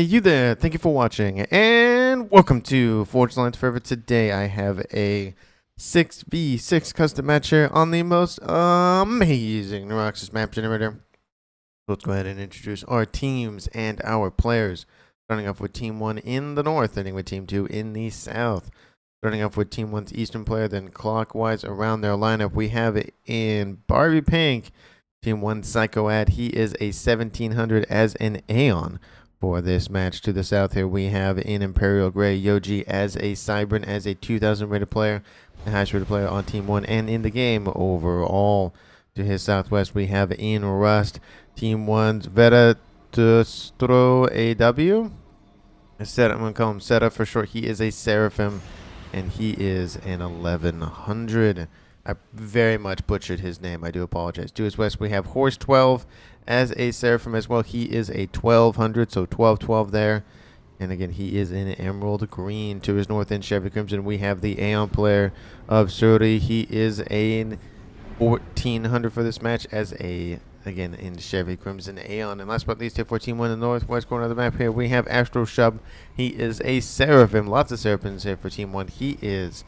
Hey, you there. Thank you for watching, and welcome to Forge Lines Forever. Today I have a 6v6 custom match here on the most amazing Neuroxis map generator. Let's go ahead and introduce our teams and our players. Starting off with Team 1 in the north, ending with Team 2 in the south. Starting off with Team 1's Eastern player, then clockwise around their lineup, we have it in Barbie Pink, Team 1 Psychoad. He is a 1700 as an Aeon. For this match to the south here, we have in Imperial Gray Yoji as a Cybran, as a 2000 rated player, the highest rated player on Team 1 and in the game overall. To his southwest, we have in Rust, Team 1's Vera Dustro AW. I'm going to call him Seta for short. He is a Seraphim, and he is an 1100. I very much butchered his name. I do apologize. To his west, we have Horse 12 as a Seraphim as well. He is a 1200, so 1212 there. And again, he is in Emerald Green. To his north in Chevy Crimson, we have the Aeon player of Suri. He is a 1400 for this match as a, again, in Chevy Crimson Aeon. And last but not least, here for Team 1 in the northwest corner of the map here, we have Astro Shub. He is a Seraphim. Lots of Seraphims here for Team 1. He is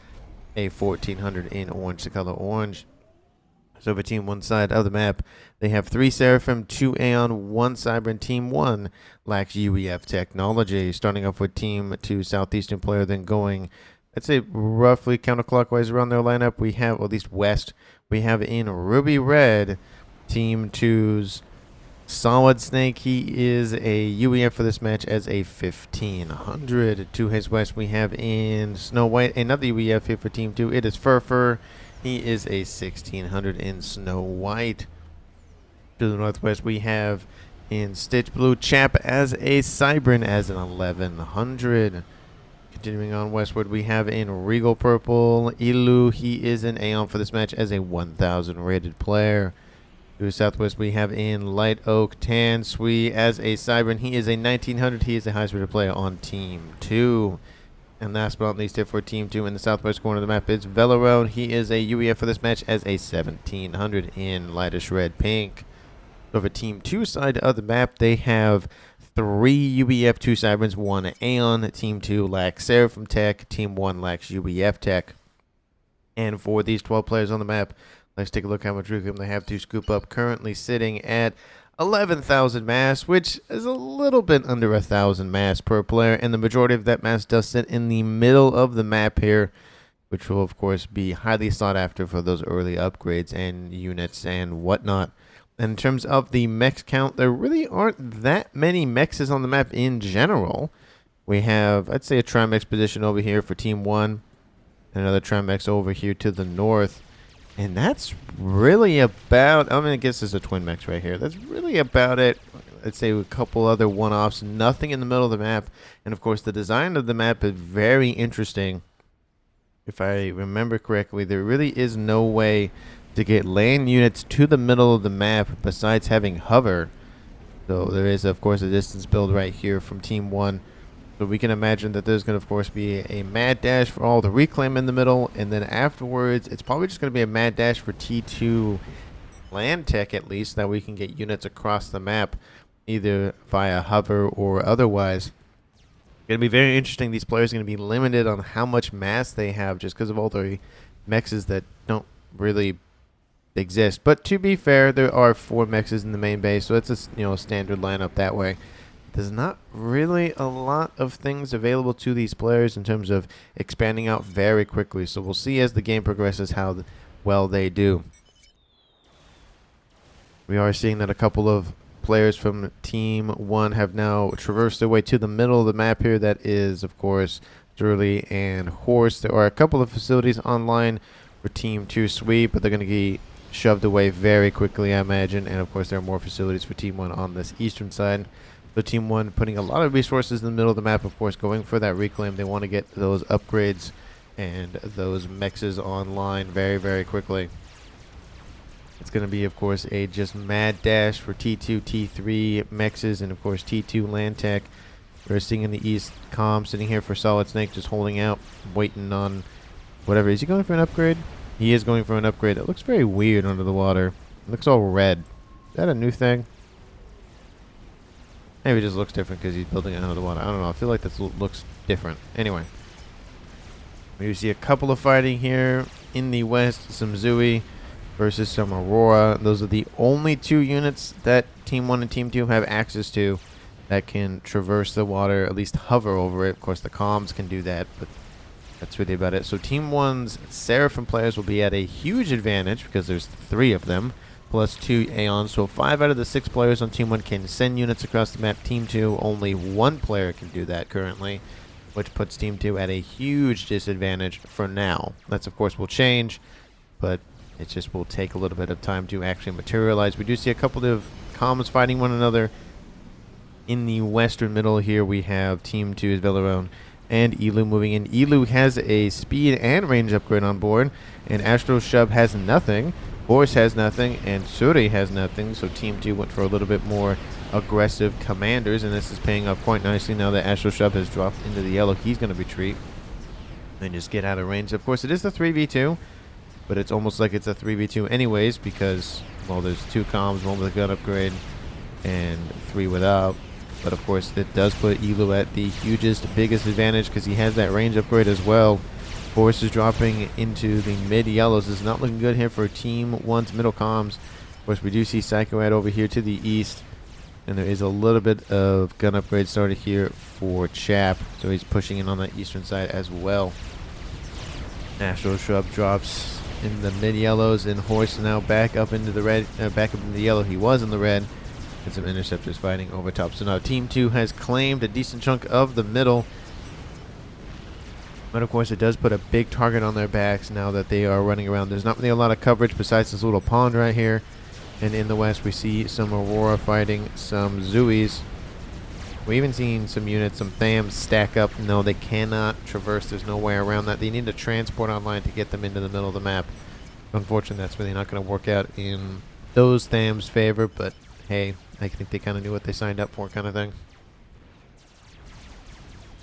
a 1400 in orange, the color orange. So for Team 1 side of the map, they have 3 Seraphim, 2 Aeon, 1 Cybran. Team 1 lacks UEF technology. Starting off with Team 2 southeastern player, then going, I'd say roughly counterclockwise around their lineup, we have, or at least west, we have in Ruby Red, Team 2's Solid Snake. He is a UEF for this match as a 1500. To his west, we have in Snow White another UEF here for Team 2. It is Fur. He is a 1600 in Snow White. To the northwest, we have in Stitch Blue Chap as a Cybran as an 1100. Continuing on westward, we have in Regal Purple Ilu. He is an Aeon for this match as a 1000 rated player. To the southwest, we have in Light Oak Tan Sui as a Cybran. He is a 1900. He is the highest rated player on Team 2. And last but not least, here for Team 2 in the southwest corner of the map, it's Velarone. He is a UEF for this match as a 1700 in lightish red pink. So for Team 2 side of the map, they have 3 UEF, 2 Cybrans, 1 Aeon. Team 2 lacks Seraphim tech. Team 1 lacks UEF tech. And for these 12 players on the map, let's take a look how much reclaim they have to scoop up. Currently sitting at 11,000 mass, which is a little bit under 1,000 mass per player, and the majority of that mass does sit in the middle of the map here, which will of course be highly sought after for those early upgrades and units and whatnot. And in terms of the mech count, there really aren't that many mechs on the map in general. We have, I'd say, a Trimex position over here for Team 1, another Trimex over here to the north. And that's really about, I mean, I guess there's a twin mech right here. That's really about it. I'd say a couple other one-offs, nothing in the middle of the map. And of course, the design of the map is very interesting. If I remember correctly, there really is no way to get land units to the middle of the map besides having hover. So there is, of course, a distance build right here from Team 1. So we can imagine that there's going to, of course, be a mad dash for all the reclaim in the middle. And then afterwards, it's probably just going to be a mad dash for T2 land tech, at least, that we can get units across the map, either via hover or otherwise. It's going to be very interesting. These players are going to be limited on how much mass they have just because of all the mexes that don't really exist. But to be fair, there are 4 mexes in the main base, so it's a standard lineup that way. There's not really a lot of things available to these players in terms of expanding out very quickly. So we'll see as the game progresses how well they do. We are seeing that a couple of players from Team 1 have now traversed their way to the middle of the map here. That is, of course, Durley and Horse. There are a couple of facilities online for Team 2 Sweep, but they're going to be shoved away very quickly, I imagine. And, of course, there are more facilities for Team 1 on this eastern side. So Team 1 putting a lot of resources in the middle of the map, of course, going for that reclaim. They want to get those upgrades and those mexes online very, very quickly. It's going to be, of course, a just mad dash for T2, T3 mexes, and, of course, T2 land tech. We're seeing in the east, Calm sitting here for Solid Snake, just holding out, waiting on whatever. Is he going for an upgrade? He is going for an upgrade. That looks very weird under the water. It looks all red. Is that a new thing? Maybe it just looks different because he's building it under the water. I don't know. I feel like this looks different. Anyway. We see a couple of fighting here in the west. Some Zui versus some Aurora. Those are the only two units that Team 1 and Team 2 have access to that can traverse the water, at least hover over it. Of course, the comms can do that, but that's really about it. So Team 1's Seraphim players will be at a huge advantage because there's 3 of them, plus 2 Aeons. So 5 out of the 6 players on Team 1 can send units across the map. Team 2, only 1 player can do that currently, which puts Team 2 at a huge disadvantage for now. That's, of course, will change, but it just will take a little bit of time to actually materialize. We do see a couple of comms fighting one another. In the western middle here, we have Team 2's Velaron and Elu moving in. Elu has a speed and range upgrade on board, and Astro Shub has nothing. Boris has nothing, and Suri has nothing, so Team 2 went for a little bit more aggressive commanders, and this is paying off quite nicely now that Astro Shub has dropped into the yellow. He's going to retreat and just get out of range. Of course, it is the 3v2, but it's almost like it's a 3v2 anyways because, well, there's 2 comms, 1 with a gun upgrade and 3 without. But of course, it does put Elu at the hugest, biggest advantage because he has that range upgrade as well. Boris is dropping into the mid-yellows. It's not looking good here for Team 1's middle comms. Of course, we do see Psychoad over here to the east. And there is a little bit of gun upgrade started here for Chap. So he's pushing in on the eastern side as well. Astro Shrub drops in the mid-yellows, and Horse now back up into the red, back up into the yellow. He was in the red. And some interceptors fighting over top. So now Team 2 has claimed a decent chunk of the middle. But of course, it does put a big target on their backs now that they are running around. There's not really a lot of coverage besides this little pond right here. And in the west, we see some Aurora fighting some Zuis. We even seen some units, some Thams stack up. No, they cannot traverse. There's no way around that. They need a transport online to get them into the middle of the map. Unfortunately, that's really not going to work out in those Thams' favor. But hey, I think they kind of knew what they signed up for, kind of thing.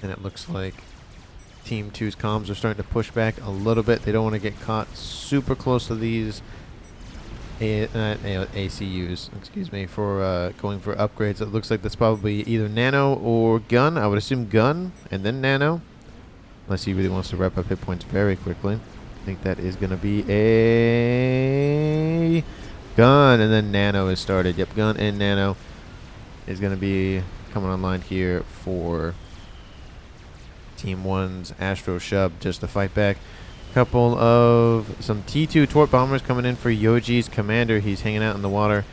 And it looks like Team 2's comms are starting to push back a little bit. They don't want to get caught super close to these ACUs, excuse me, for going for upgrades. It looks like that's probably either Nano or Gun. I would assume Gun and then Nano, unless he really wants to wrap up hit points very quickly. I think that is going to be a Gun, and then Nano is started. Yep, Gun and Nano is going to be coming online here for Team 1's Astro Shub just to fight back. Couple of some T2 Tort Bombers coming in for Yoji's commander. He's hanging out in the water,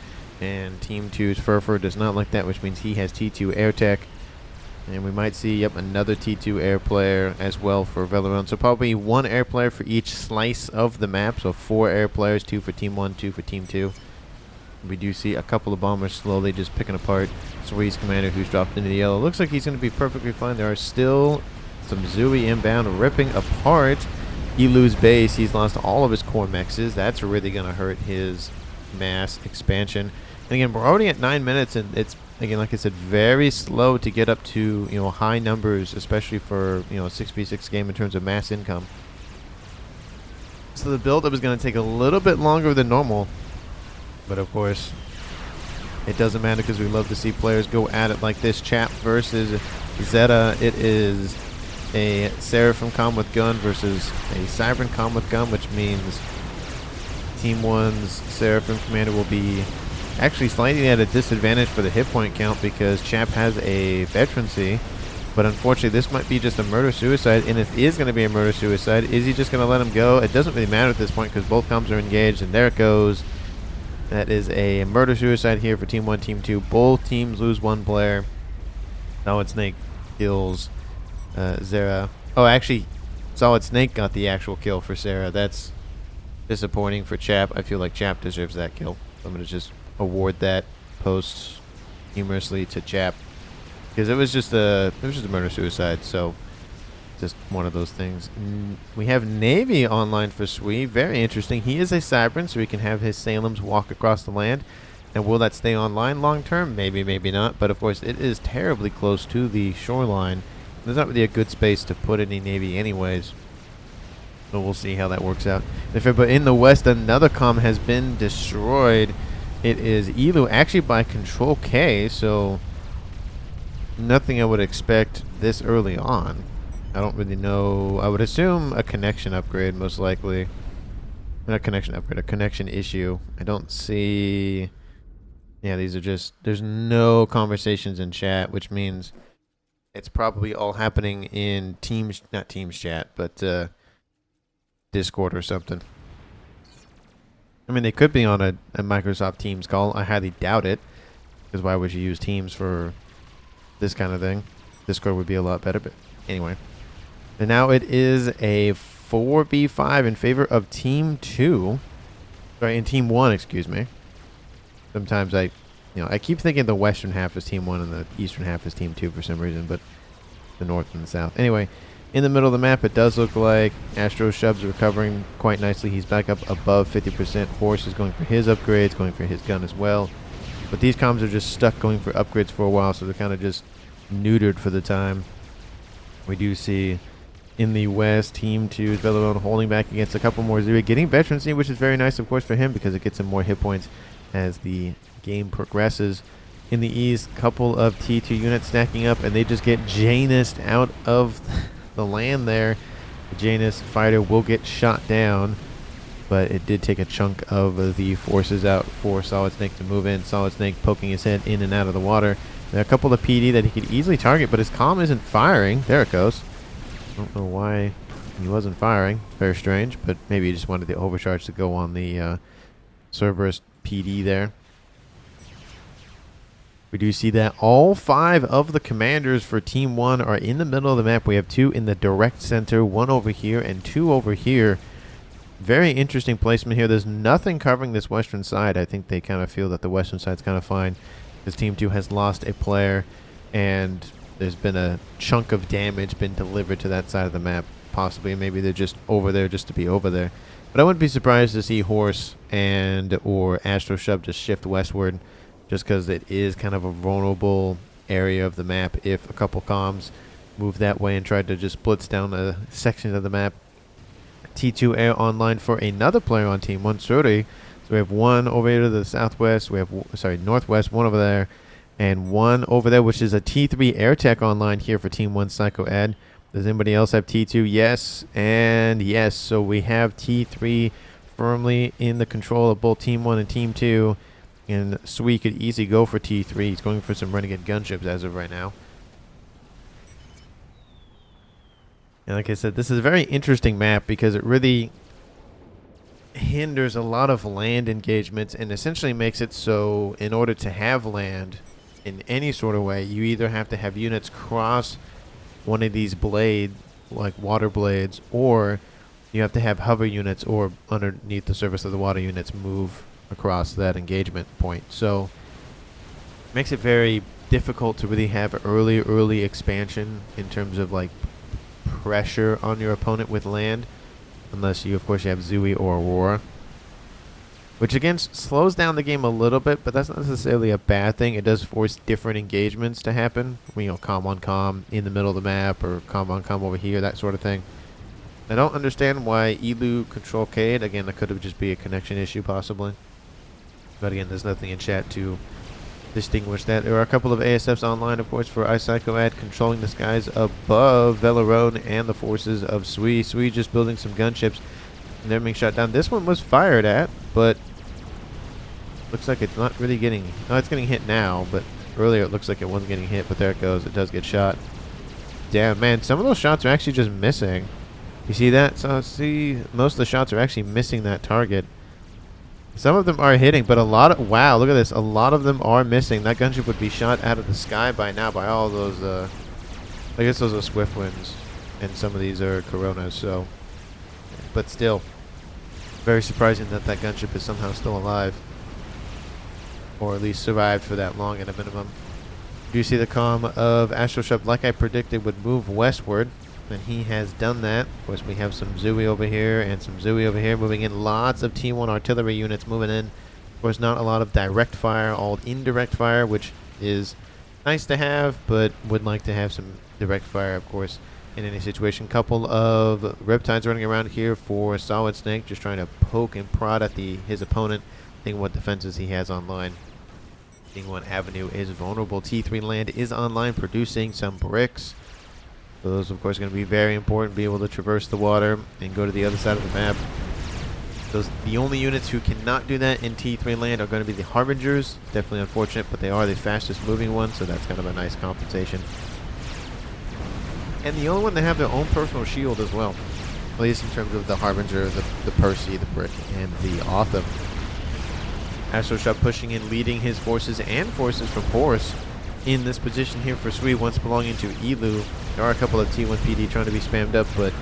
and Team 2's Furfur does not like that, which means he has T2 air tech. And we might see, yep, another T2 air player as well for Velaron. So probably 1 air player for each slice of the map. So 4 air players, 2 for Team 1, 2 for Team 2. We do see a couple of bombers slowly just picking apart Suri's commander, who's dropped into the yellow. Looks like he's going to be perfectly fine. There are still some Zui inbound ripping apart Elu's base. He's lost all of his core mexes. That's really going to hurt his mass expansion. And again, we're already at 9 minutes, and it's, again, like I said, very slow to get up to, you know, high numbers, especially for, you know, a 6v6 game in terms of mass income. So the build-up is going to take a little bit longer than normal, but of course, it doesn't matter because we love to see players go at it like this. Chap versus Zeta. It is a Seraphim comm with gun versus a Cybern comm with gun, which means Team 1's Seraphim commander will be actually slightly at a disadvantage for the hit point count because Chap has a veterancy. But unfortunately, this might be just a murder-suicide, and if it is going to be a murder-suicide, is he just going to let him go? It doesn't really matter at this point because both comms are engaged, and there it goes. That is a murder-suicide here for Team 1, Team 2. Both teams lose 1 player. Solid Snake kills Zera. Oh, actually, Solid Snake got the actual kill for Sarah. That's disappointing for Chap. I feel like Chap deserves that kill. So I'm going to just award that post humorously to Chap because it was just a murder-suicide. So just one of those things. We have Navy online for Sui. Very interesting. He is a Cybern, so he can have his Salems walk across the land. And will that stay online long term? Maybe, maybe not. But of course, it is terribly close to the shoreline. There's not really a good space to put any Navy anyways. So we'll see how that works out. But in the west, another comm has been destroyed. It is Elu, actually by Control K. So nothing I would expect this early on. I don't really know. I would assume a connection upgrade, most likely. Not a connection upgrade, a connection issue. I don't see... Yeah, these are just... There's no conversations in chat, which means it's probably all happening in Teams... Not Teams chat, but Discord or something. I mean, they could be on a Microsoft Teams call. I highly doubt it. Because why would you use Teams for this kind of thing? Discord would be a lot better, but anyway. And now it is a 4v5 in favor of Team 2. Sorry, in Team 1, excuse me. Sometimes I keep thinking the western half is Team 1 and the eastern half is Team 2 for some reason, but the north and the south. Anyway, in the middle of the map, it does look like Astro Shub's recovering quite nicely. He's back up above 50%. Horse is going for his upgrades, going for his gun as well. But these comms are just stuck going for upgrades for a while, so they're kind of just neutered for the time. We do see in the west, Team 2's Velarone holding back against a couple more Zuri, getting veterancy, which is very nice, of course, for him because it gets him more hit points as the game progresses. In the east, couple of T2 units stacking up, and they just get Janus out of the land there. The Janus fighter will get shot down, but it did take a chunk of the forces out for Solid Snake to move in. Solid Snake poking his head in and out of the water. There are a couple of PD that he could easily target, but his comm isn't firing. There it goes. Don't know why he wasn't firing. Very strange, but maybe he just wanted the overcharge to go on the Cerberus PD there. We do see that all 5 of the commanders for Team 1 are in the middle of the map. We have 2 in the direct center, 1 over here, and 2 over here. Very interesting placement here. There's nothing covering this western side. I think they kind of feel that the western side's kind of fine because Team 2 has lost a player, and there's been a chunk of damage been delivered to that side of the map. Possibly, maybe they're just over there just to be over there. But I wouldn't be surprised to see Horse and or Astro Shub just shift westward, just because it is kind of a vulnerable area of the map. If a couple comms move that way and try to just blitz down a section of the map. T2 air online for another player on Team 1, Suri. So we have 1 over here to the southwest. We have, northwest, 1 over there. And 1 over there, which is a T3 air tech online here for Team 1 Psycho Ed. Does anybody else have T2? Yes, and yes. So we have T3 firmly in the control of both Team 1 and Team 2. And Sui could easily go for T3. He's going for some renegade gunships as of right now. And like I said, this is a very interesting map because it really hinders a lot of land engagements and essentially makes it so in order to have land in any sort of way, you either have to have units cross one of these blades, like water blades, or you have to have hover units or underneath the surface of the water units move across that engagement point. So it makes it very difficult to really have early expansion in terms of like pressure on your opponent with land, unless you, of course, you have Zui or Aurora, which again slows down the game a little bit, but that's not necessarily a bad thing. It does force different engagements to happen. Comm on comm in the middle of the map, or comm on comm over here, that sort of thing. I don't understand why Elu control Cade. Again, that could have just be a connection issue possibly, but again, there's nothing in chat to distinguish that. There are a couple of ASFs online, of course, for iPsychoAd controlling the skies above Velarone and the forces of Sui. Sui just building some gunships, and they're being shot down. This one was fired at, but looks like it's not really getting... No, it's getting hit now, but earlier it looks like it wasn't getting hit, but there it goes. It does get shot. Damn, man, some of those shots are actually just missing. You see that? So, see, most of the shots are actually missing that target. Some of them are hitting, but a lot of... Wow, look at this. A lot of them are missing. That gunship would be shot out of the sky by now by all those... I guess those are Swift Winds, and some of these are Coronas, so... But still, very surprising that that gunship is somehow still alive. Or at least survived for that long at a minimum. Do you see the comm of Astro Shub, like I predicted, would move westward? And he has done that. Of course, we have some Zui over here and some Zui over here moving in. Lots of T1 artillery units moving in. Of course, not a lot of direct fire, all indirect fire, which is nice to have, but would like to have some direct fire, of course, in any situation. Couple of Riptides running around here for Solid Snake, just trying to poke and prod at his opponent, thinking what defenses he has online. Team 1 Avenue is vulnerable. T3 land is online, producing some bricks. So those, of course, are going to be very important. Be able to traverse the water and go to the other side of the map. The only units who cannot do that in T3 land are going to be the Harbingers. Definitely unfortunate, but they are the fastest moving ones, so that's kind of a nice compensation. And the only one that have their own personal shield as well. At least in terms of the Harbinger, the Percy, the Brick, and the Autumn. Astroshop pushing in, leading his forces and forces from Horse in this position here for Sui, once belonging to Elu. There are a couple of T1 PD trying to be spammed up, but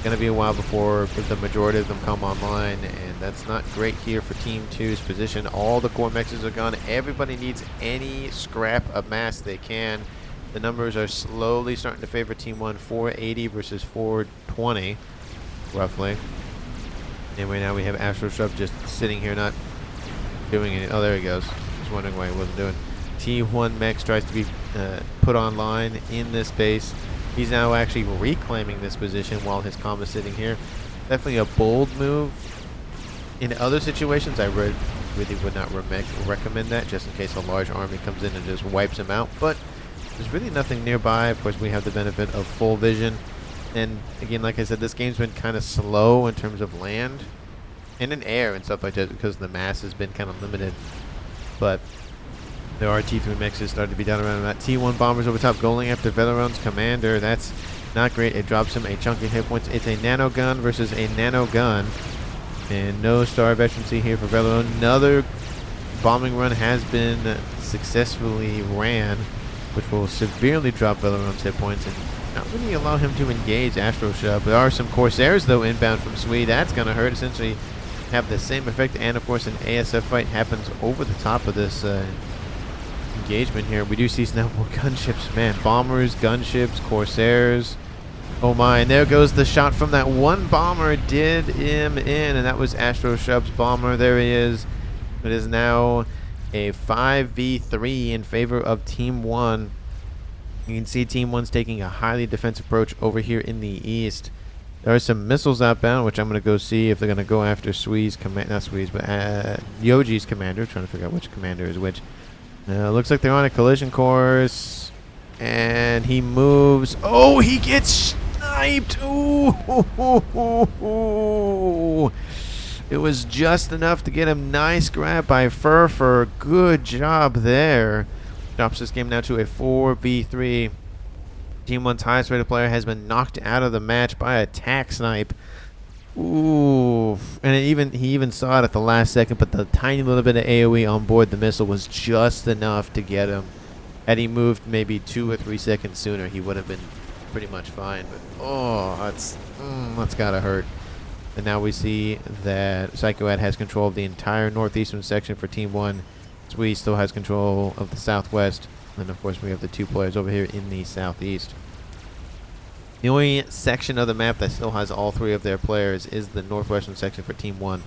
going to be a while before the majority of them come online, and that's not great here for Team 2's position. All the core mexes are gone. Everybody needs any scrap of mass they can. The numbers are slowly starting to favor Team 1, 480 versus 420, roughly. And right now we have Astroshop just sitting here not doing anything. Oh, there he goes. Just wondering why he wasn't doing. T1 Mex tries to be put online in this base. He's now actually reclaiming this position while his comm is sitting here. Definitely a bold move. In other situations, I really would not recommend that, just in case a large army comes in and just wipes him out. But there's really nothing nearby. Of course, we have the benefit of full vision. And again, like I said, this game's been kind of slow in terms of land and in air and stuff like that because the mass has been kind of limited. But there are T3 mexes starting to be down around that. T1 bombers over top going after Veleron's commander. That's not great. It drops him a chunk of hit points. It's a nano gun versus a nano gun. And no star veterancy here for Veleron. Another bombing run has been successfully ran, which will severely drop Veleron's hit points and not really allow him to engage Astroshop. There are some Corsairs, though, inbound from Swede. That's going to hurt. Essentially have the same effect. And, of course, an ASF fight happens over the top of this engagement here. We do see now more gunships. Man, bombers, gunships, Corsairs. Oh my, and there goes the shot from that one bomber. Did him in, and that was Astroshop's bomber. There he is. It is now a 5v3 in favor of Team 1. You can see Team 1's taking a highly defensive approach over here in the east. There are some missiles outbound, which I'm going to go see if they're going to go after Sui's command, not Sui's, but Yoji's commander. Trying to figure out which commander is which. Looks like they're on a collision course, and he moves. Oh, he gets sniped. Ooh. It was just enough to get him. Nice grab by Furfur. Good job there. Drops this game now to a 4v3. Team 1's highest rated player has been knocked out of the match by a tack snipe. Ooh, and he even saw it at the last second, but the tiny little bit of AoE on board the missile was just enough to get him. Had he moved maybe 2 or 3 seconds sooner, he would have been pretty much fine. But oh, that's gotta hurt. And now we see that Psychoad has control of the entire northeastern section for Team 1. Sui still has control of the southwest, and of course we have the 2 players over here in the southeast. The only section of the map that still has all 3 of their players is the northwestern section for Team 1.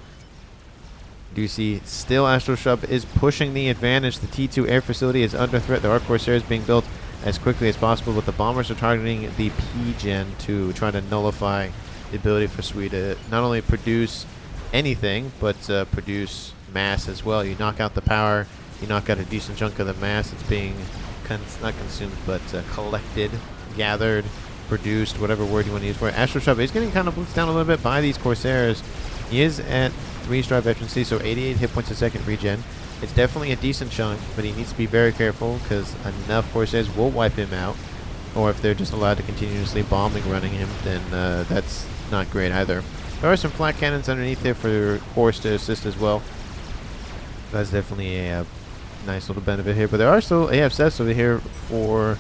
Do you see still Astroshop is pushing the advantage. The T2 air facility is under threat. There are Corsairs being built as quickly as possible, but the bombers are targeting the P-Gen to try to nullify the ability for Sui to not only produce anything, but produce mass as well. You knock out the power, you knock out a decent chunk of the mass. It's being not consumed, but collected, gathered, produced, whatever word you want to use for it. Astroshop is getting kind of blitzed down a little bit by these Corsairs. He is at 3-star veterancy, so 88 hit points a second regen. It's definitely a decent chunk, but he needs to be very careful because enough Corsairs will wipe him out. Or if they're just allowed to continuously bombing running him, then that's not great either. There are some flat cannons underneath there for Horse to assist as well. That's definitely a nice little benefit here. But there are still AFSS over here for...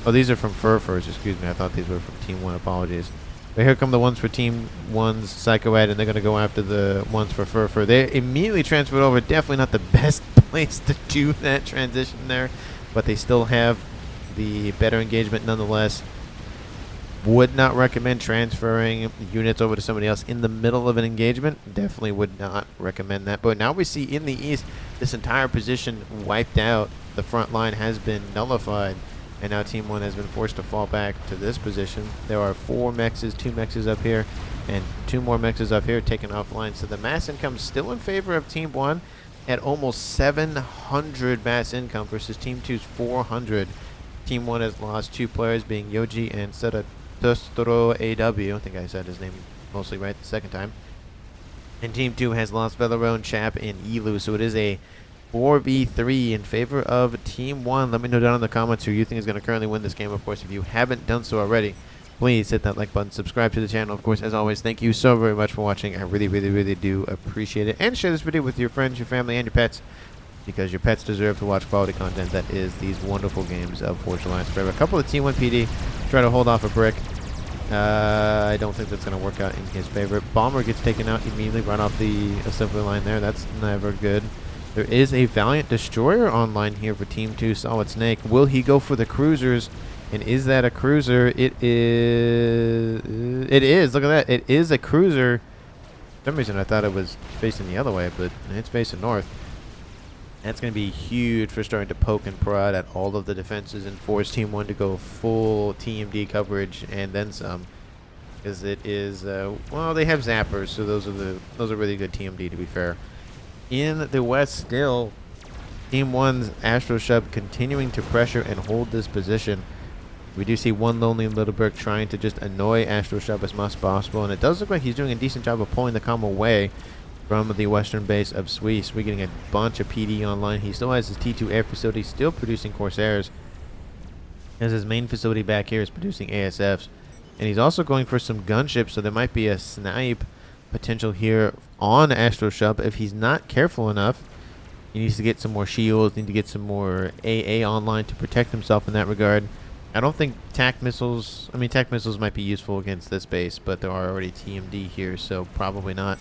Oh, these are from Furfurs, excuse me. I thought these were from Team 1. Apologies. But here come the ones for Team 1's Psychoad, and they're going to go after the ones for Furfur. They immediately transferred over. Definitely not the best place to do that transition there, but they still have the better engagement nonetheless. Would not recommend transferring units over to somebody else in the middle of an engagement. Definitely would not recommend that. But now we see in the east, this entire position wiped out. The front line has been nullified. And now Team 1 has been forced to fall back to this position. There are 4 mexes, 2 mexes up here, and 2 more mexes up here taken offline. So the mass income still in favor of Team 1. at almost 700 mass income versus Team 2's 400. Team 1 has lost 2 players, being Yoji and Tostoro AW. I think I said his name mostly right the second time. And Team 2 has lost Velarone, Chap, and Elu. So it is a 4v3 in favor of Team 1. Let me know down in the comments who you think is going to currently win this game. Of course, if you haven't done so already, please hit that like button, subscribe to the channel. Of course, as always, thank you so very much for watching. I really, really, really do appreciate it. And share this video with your friends, your family, and your pets, because your pets deserve to watch quality content that is these wonderful games of Forge Alliance Forever. A couple of Team 1 PD try to hold off a brick. I don't think that's going to work out in his favor. Bomber gets taken out immediately right off the assembly line there. That's never good. There is a Valiant Destroyer online here for Team 2, Solid Snake. Will he go for the cruisers? And is that a cruiser? It is. It is. Look at that. It is a cruiser. For some reason I thought it was facing the other way, but it's facing north. That's going to be huge for starting to poke and prod at all of the defenses and force Team 1 to go full TMD coverage and then some. Because it is, well, they have zappers, so those are really good TMD, to be fair. In the west still, Team 1's Astro Shub continuing to pressure and hold this position. We do see one lonely little brick trying to just annoy Astro Shub as much as possible, and it does look like he's doing a decent job of pulling the comm away from the western base of Sui. Sui getting a bunch of PD online. He still has his T2 air facility still producing Corsairs, as his main facility back here is producing ASFs. And he's also going for some gunships, so there might be a snipe potential here on Astro Shub if he's not careful enough. He needs to get some more shields, need to get some more AA online to protect himself in that regard. I don't think tac missiles, tac missiles might be useful against this base, but there are already TMD here, so probably not.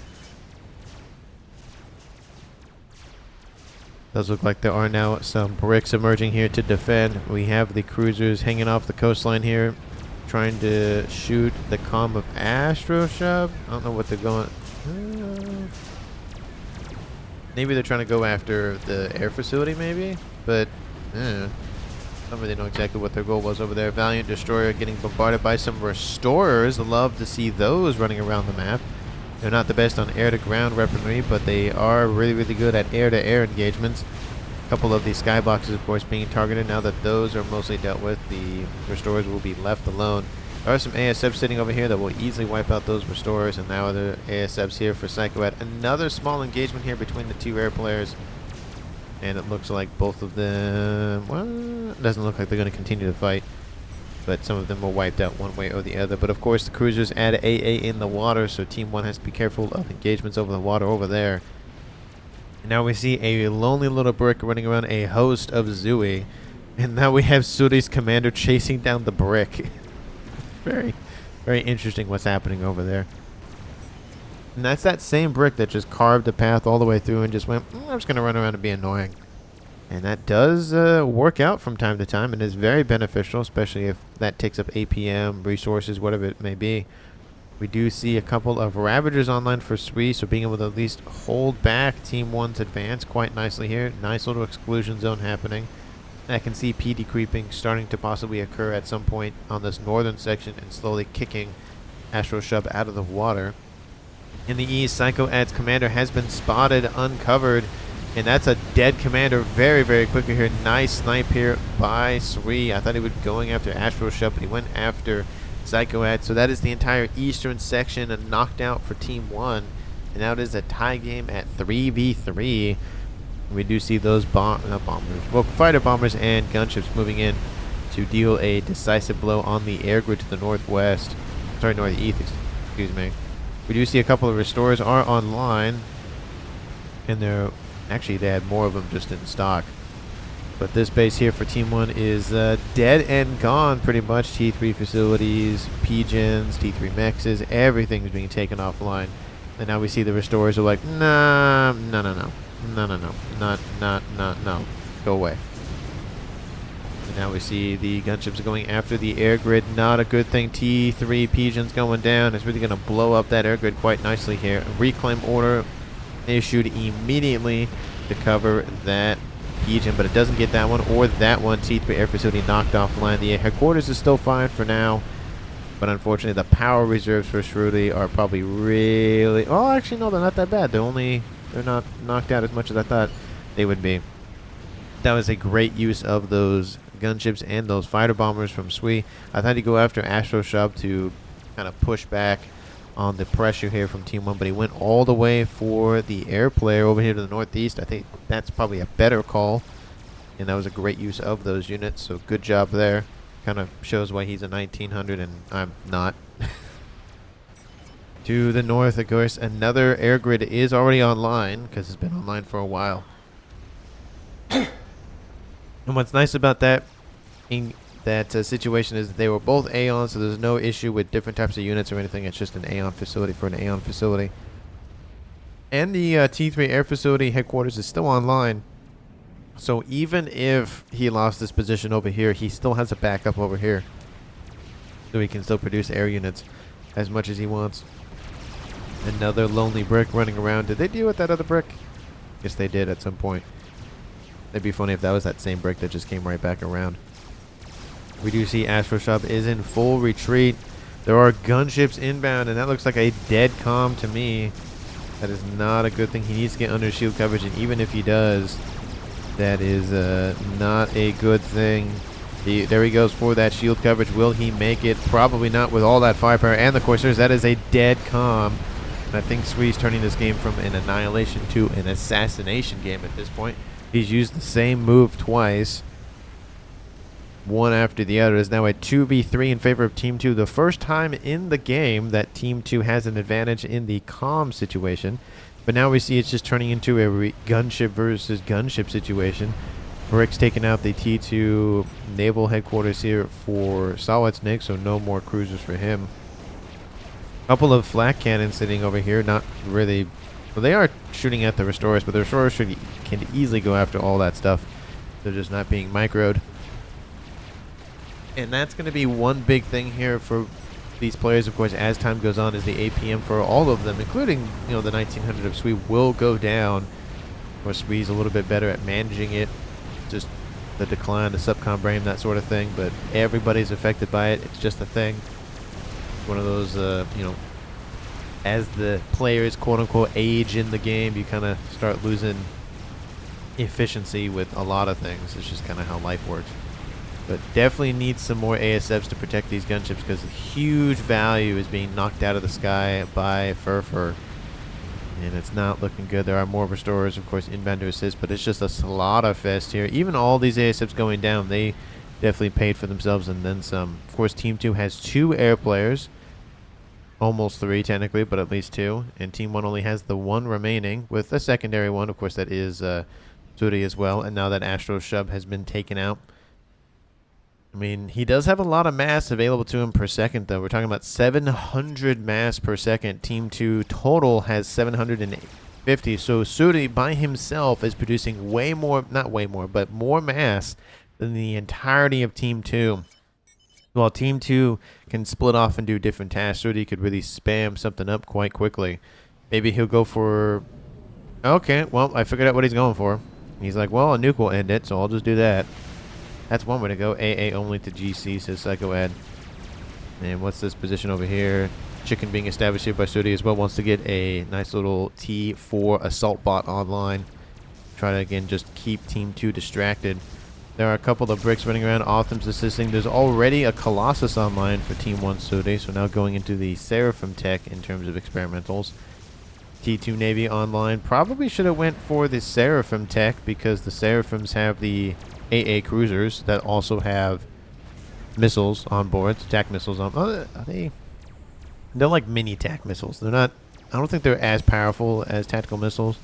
Does look like there are now some bricks emerging here to defend. We have the cruisers hanging off the coastline here, trying to shoot the comm of Astro Shub. I don't know what they're going. Maybe they're trying to go after the air facility, maybe, but I don't really know exactly what their goal was over there. Valiant Destroyer getting bombarded by some Restorers. Love to see those running around the map. They're not the best on air-to-ground weaponry, but they are really, really good at air-to-air engagements. A couple of these skyboxes, of course, being targeted. Now that those are mostly dealt with, the Restorers will be left alone. There are some ASFs sitting over here that will easily wipe out those Restorers, and now other ASFs here for Psychoat. Another small engagement here between the two air players, and it looks like both of them, well, it doesn't look like they're going to continue to fight, but some of them were wiped out one way or the other. But of course the cruisers add AA in the water, so Team 1 has to be careful of engagements over the water over there. And now we see a lonely little brick running around a host of Zui, and now we have Suri's commander chasing down the brick. Very, very interesting what's happening over there. And that's that same brick that just carved a path all the way through and just went, I'm just going to run around and be annoying. And that does work out from time to time and is very beneficial, especially if that takes up APM, resources, whatever it may be. We do see a couple of Ravagers online for Sui, so being able to at least hold back Team 1's advance quite nicely here. Nice little exclusion zone happening. I can see PD creeping starting to possibly occur at some point on this northern section and slowly kicking Astro Shub out of the water. In the east, Psycho Ad's commander has been spotted, uncovered, and that's a dead commander very, very quickly here. Nice snipe here by Sui. I thought he was going after Astro Shub, but he went after Psycho Ad. So that is the entire eastern section knocked out for Team 1. And now it is a tie game at 3v3. We do see those fighter bombers and gunships moving in to deal a decisive blow on the air grid to the northwest. Sorry, northeast, excuse me. We do see a couple of Restorers are online, and they're actually, they had more of them just in stock. But this base here for Team 1 is dead and gone pretty much. T3 facilities, P-Gens, T3 mexes, everything's being taken offline. And now we see the Restorers are like, nah, no. No. Go away. And now we see the gunships going after the air grid. Not a good thing. T3 P-Gens going down. It's really going to blow up that air grid quite nicely here. Reclaim order issued immediately to cover that P-Gen, but it doesn't get that one or that one. T3 air facility knocked offline. The headquarters is still fine for now, but unfortunately the power reserves for Shruti are probably really... Oh, actually, no, they're not that bad. They're only They're not knocked out as much as I thought they would be. That was a great use of those gunships and those fighter bombers from Sui. I thought he'd go after Astro Shub to kind of push back on the pressure here from Team 1, but he went all the way for the air player over here to the northeast. I think that's probably a better call, and that was a great use of those units, so good job there. Kind of shows why he's a 1900 and I'm not. To the north, of course, another air grid is already online because it's been online for a while. And what's nice about that situation is that they were both Aeons, so there's no issue with different types of units or anything. It's just an Aeon facility for an Aeon facility. And the T3 air facility headquarters is still online. So even if he lost this position over here, he still has a backup over here. So he can still produce air units as much as he wants. Another lonely brick running around. Did they deal with that other brick? Yes, they did at some point. It'd be funny if that was that same brick that just came right back around. We do see Astro Shop is in full retreat. There are gunships inbound, and that looks like a dead comm to me. That is not a good thing. He needs to get under shield coverage, and even if he does, that is not a good thing. There he goes for that shield coverage. Will he make it? Probably not with all that firepower and the Corsairs. That is a dead comm. And I think Sui's turning this game from an annihilation to an assassination game at this point. He's used the same move twice. One after the other. Is now a 2v3 in favor of Team 2. The first time in the game that Team 2 has an advantage in the comm situation. But now we see it's just turning into a gunship versus gunship situation. Brick's taking out the T2 naval headquarters here for Solid Snake, so no more cruisers for him. Couple of flak cannons sitting over here, not really. Well, they are shooting at the restorers, but the restorers can easily go after all that stuff. They're just not being microed. And that's going to be one big thing here for these players, of course, as time goes on, is the APM for all of them, including, you know, the 1900 of Sui will go down. Of course, Sui's a little bit better at managing it, just the decline, the subcom brain, that sort of thing, but everybody's affected by it. It's just a thing. One of those, you know, as the players, quote-unquote, age in the game, you kind of start losing efficiency with a lot of things. It's just kind of how life works. But definitely needs some more ASFs to protect these gunships, because huge value is being knocked out of the sky by FAF. And it's not looking good. There are more restorers, of course, inbound to assist, but it's just a slaughter fest here. Even all these ASFs going down, they definitely paid for themselves and then some. Of course, Team 2 has 2 air players. Almost 3, technically, but at least 2. And Team 1 only has the 1 remaining, with a secondary one. Of course, that is Suri as well. And now that Astro Shub has been taken out. I mean, he does have a lot of mass available to him per second, though. We're talking about 700 mass per second. Team 2 total has 750. So Suri by himself is producing way more, not way more, but more mass than the entirety of Team 2. While Team 2 can split off and do different tasks, Suri could really spam something up quite quickly. Maybe he'll go for... Okay, well, I figured out what he's going for. He's like, well, a nuke will end it, so I'll just do that. That's one way to go. AA only to GC, says Psycho Ed. And what's this position over here? Chicken being established here by Suri as well. Wants to get a nice little T4 assault bot online. Try to, again, just keep Team 2 distracted. There are a couple of bricks running around. Autumn's assisting. There's already a Colossus online for Team 1 Suri, so now going into the Seraphim tech in terms of experimentals. T2 Navy online. Probably should have went for the Seraphim tech, because the Seraphims have the AA cruisers that also have missiles on board, attack missiles on. They're like mini attack missiles. They're not. I don't think they're as powerful as tactical missiles,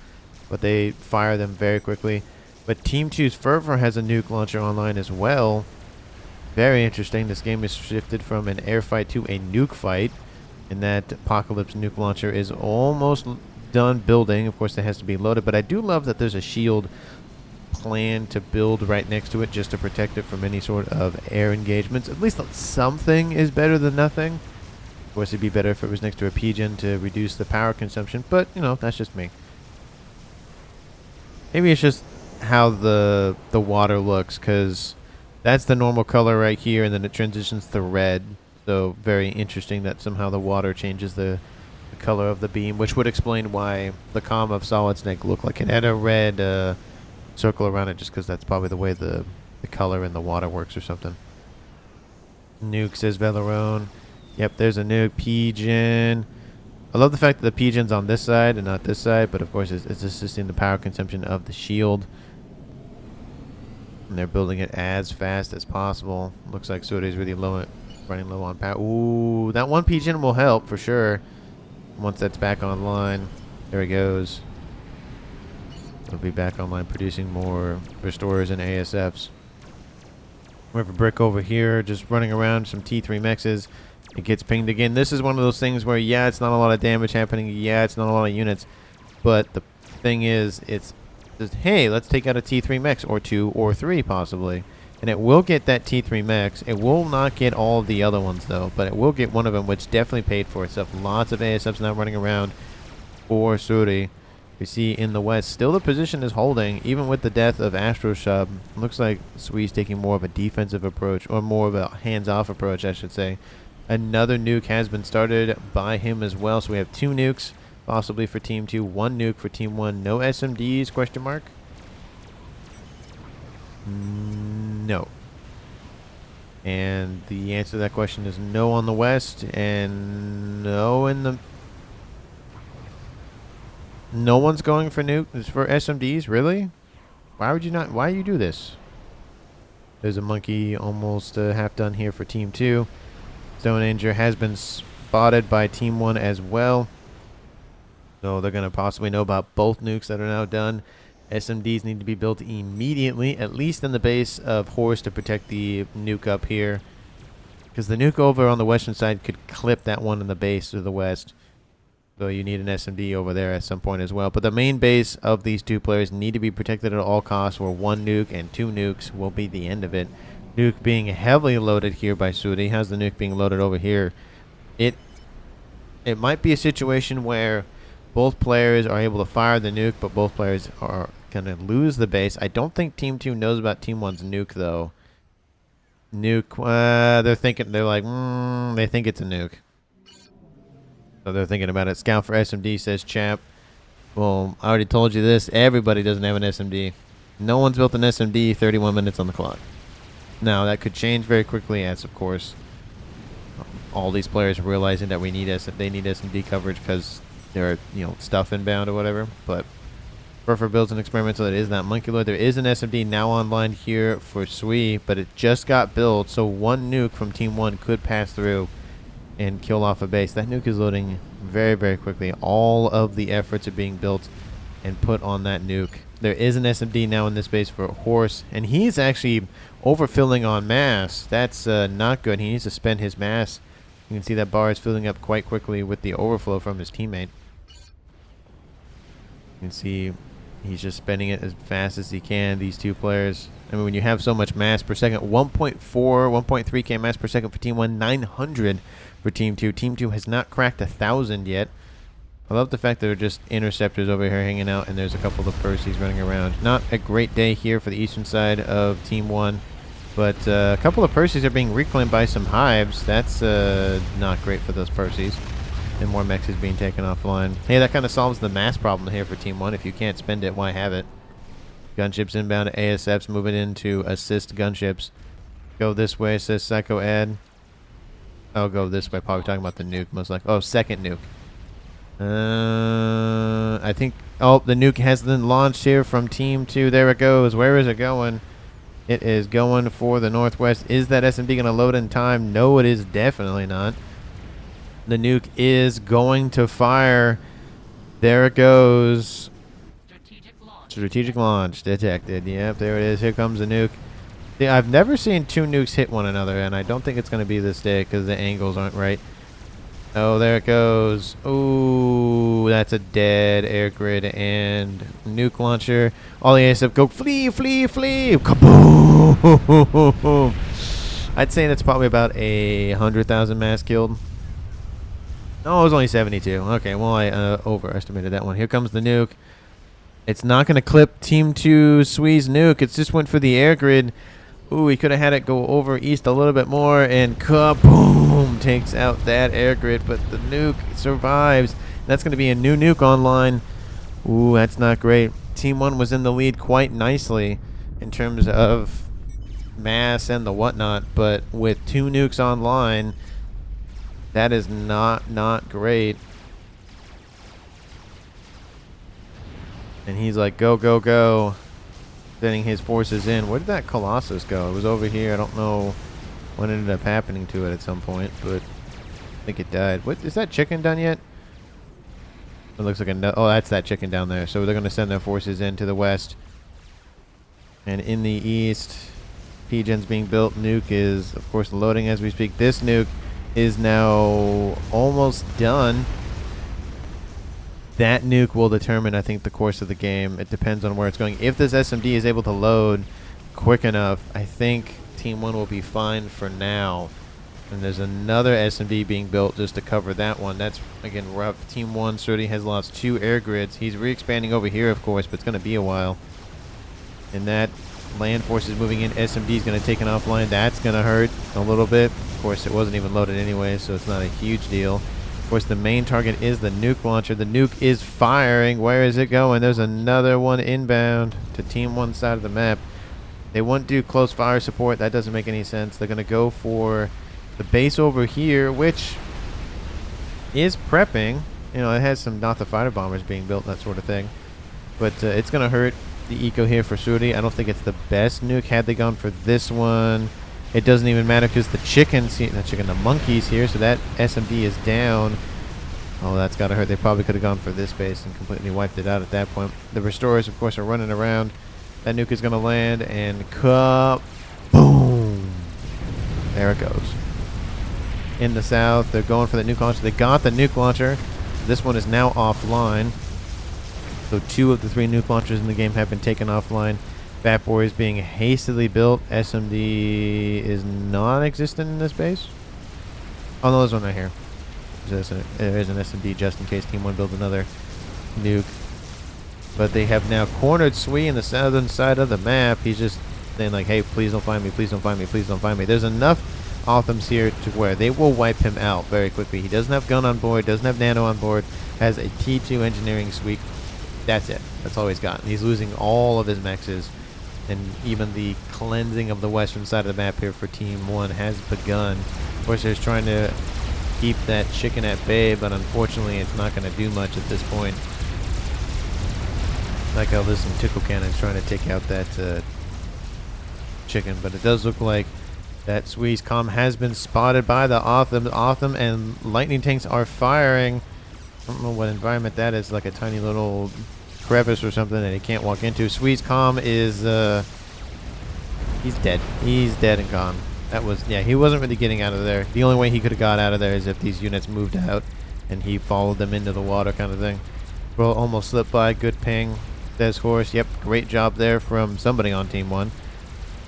but they fire them very quickly. But Team 2's Fervor has a nuke launcher online as well. Very interesting. This game is shifted from an air fight to a nuke fight, and that Apocalypse nuke launcher is almost done building. Of course, it has to be loaded, but I do love that there's a shield plan to build right next to it just to protect it from any sort of air engagements. At least something is better than nothing. Of course, it'd be better if it was next to a P-Gen to reduce the power consumption, but, you know, that's just me. Maybe it's just how the water looks, because that's the normal color right here, and then it transitions to red. So very interesting that somehow the water changes the color of the beam, which would explain why the comm of Solid Snake looked like it had a red circle around it, just because that's probably the way the color in the water works or something. Nuke, says Velarone. Yep, there's a nuke. Pigeon. I love the fact that the Pigeon's on this side and not this side, but of course it's assisting the power consumption of the shield. And they're building it as fast as possible. Looks like Sude's really running low on power. Ooh, that one Pigeon will help for sure. Once that's back online. There he goes. It'll be back online producing more restorers and ASFs. We have a brick over here just running around, some T3 mexes. It gets pinged again. This is one of those things where, yeah, it's not a lot of damage happening. Yeah, it's not a lot of units. But the thing is, it's just, hey, let's take out a T3 mex or 2 or 3 possibly. And it will get that T3 mex. It will not get all of the other ones, though. But it will get one of them, which definitely paid for itself. Lots of ASFs now running around for Suri. We see in the west, still the position is holding, even with the death of Astro Shub. Looks like Sui's taking more of a defensive approach, or more of a hands-off approach, I should say. Another nuke has been started by him as well, so we have 2 nukes, possibly for Team 2, 1 nuke for Team 1. No SMDs, question mark? No. And the answer to that question is no on the west, and no in the... No one's going for nukes for SMDs, really? Why would you not? Why you do this? There's a monkey almost half done here for Team 2. Stone Anger has been spotted by Team 1 as well. So they're going to possibly know about both nukes that are now done. SMDs need to be built immediately, at least in the base of Horse to protect the nuke up here. Because the nuke over on the western side could clip that one in the base to the west. So you need an SMD over there at some point as well. But the main base of these 2 players need to be protected at all costs, where 1 nuke and 2 nukes will be the end of it. Nuke being heavily loaded here by Suri. How's the nuke being loaded over here? It might be a situation where both players are able to fire the nuke, but both players are going to lose the base. I don't think Team 2 knows about Team 1's nuke, though. Nuke, they're like, they think it's a nuke. So they're thinking about it. Scout for SMD, says Chap. Well, I already told you this. Everybody doesn't have an SMD. No one's built an SMD. 31 minutes on the clock. Now, that could change very quickly as, of course, all these players are realizing that they need SMD coverage because they're, stuff inbound or whatever. But Burfer builds an experiment so that it is not Monkey Lord. There is an SMD now online here for Sui, but it just got built, so 1 nuke from Team 1 could pass through and kill off a base. That nuke is loading very, very quickly. All of the efforts are being built and put on that nuke. There is an SMD now in this base for Horse, and he's actually overfilling on mass. That's not good. He needs to spend his mass. You can see that bar is filling up quite quickly with the overflow from his teammate. You can see he's just spending it as fast as he can, these 2 players. I mean, when you have so much mass per second, 1.4, 1.3k mass per second for Team 1, 900 for Team 2. Team 2 has not cracked 1,000 yet. I love the fact that there are just interceptors over here hanging out, and there's a couple of Percys running around. Not a great day here for the eastern side of Team 1, but a couple of Percys are being reclaimed by some hives. That's not great for those Percys. And more mechs is being taken offline. Hey, that kind of solves the mass problem here for Team 1. If you can't spend it, why have it? Gunships inbound to ASFs, moving in to assist gunships. Go this way, says Psycho Ed. I'll go this way, probably talking about the nuke, most likely. Oh, second nuke. I think... Oh, the nuke has been launched here from Team 2. There it goes. Where is it going? It is going for the northwest. Is that SMD going to load in time? No, it is definitely not. The nuke is going to fire. There it goes. Strategic launch detected. Yep, there it is. Here comes the nuke. See, I've never seen 2 nukes hit one another, and I don't think it's going to be this day because the angles aren't right. Oh, there it goes. Ooh, that's a dead air grid and nuke launcher. All the ASF go flee, flee, flee. Kaboom! I'd say that's probably about 100,000 mass killed. No, it was only 72. Okay, well, I overestimated that one. Here comes the nuke. It's not going to clip Team 2 Sui's nuke. It just went for the air grid. Ooh, he could have had it go over east a little bit more, and kaboom! Takes out that air grid, but the nuke survives. That's going to be a new nuke online. Ooh, that's not great. Team 1 was in the lead quite nicely in terms of mass and the whatnot, but with 2 nukes online, that is not great. And he's like, go, go, go. Sending his forces in. Where did that Colossus go? It was over here. I don't know what ended up happening to it at some point, but I think it died. What is that chicken done yet? It looks like a oh, that's that chicken down there. So they're going to send their forces in to the west. And in the east, P-Gen's being built. Nuke is, of course, loading as we speak. This nuke is now almost done. That nuke will determine, I think, the course of the game. It depends on where it's going. If this SMD is able to load quick enough, I think Team 1 will be fine for now. And there's another SMD being built just to cover that one. That's, again, rough. Team 1 certainly has lost 2 air grids. He's re-expanding over here, of course, but it's going to be a while. And that land force is moving in. SMD is going to take it offline. That's going to hurt a little bit. Of course, it wasn't even loaded anyway, so it's not a huge deal. Of course, the main target is the nuke launcher. The nuke is firing. Where is it going? There's another one inbound to Team 1 side of the map. They won't do close fire support. That doesn't make any sense. They're going to go for the base over here, which is prepping. You know, it has some not the fighter bombers being built, that sort of thing. But it's going to hurt the eco here for Suri. I don't think it's the best nuke. Had they gone for this one, it doesn't even matter because the monkey's here, so that SMD is down. Oh, that's got to hurt. They probably could have gone for this base and completely wiped it out at that point. The restorers, of course, are running around. That nuke is going to land and boom. There it goes. In the south, they're going for the nuke launcher. They got the nuke launcher. This one is now offline. So 2 of the 3 nuke launchers in the game have been taken offline. Fat Boy is being hastily built. SMD is non-existent in this base. Oh no, there's one right here. There is an SMD just in case Team 1 builds another nuke. But they have now cornered Sui in the southern side of the map. He's just saying like, hey, please don't find me, please don't find me, please don't find me. There's enough Othams here to where they will wipe him out very quickly. He doesn't have gun on board, doesn't have nano on board, has a T2 engineering sweep. That's it. That's all he's got. He's losing all of his mexes. And even the cleansing of the western side of the map here for Team 1 has begun. Of course, they're trying to keep that chicken at bay, but unfortunately it's not going to do much at this point. Like how this tickle cannon is trying to take out that chicken, but it does look like that Sui's comm has been spotted by the Otham and lightning tanks are firing. I don't know what environment that is, like a tiny little crevice or something that he can't walk into. Sui's comm is he's dead. He's dead and gone. That was, yeah, he wasn't really getting out of there. The only way he could have got out of there is if these units moved out and he followed them into the water kind of thing. Well, almost slipped by. Good ping. Says Horse. Yep, great job there from somebody on Team 1.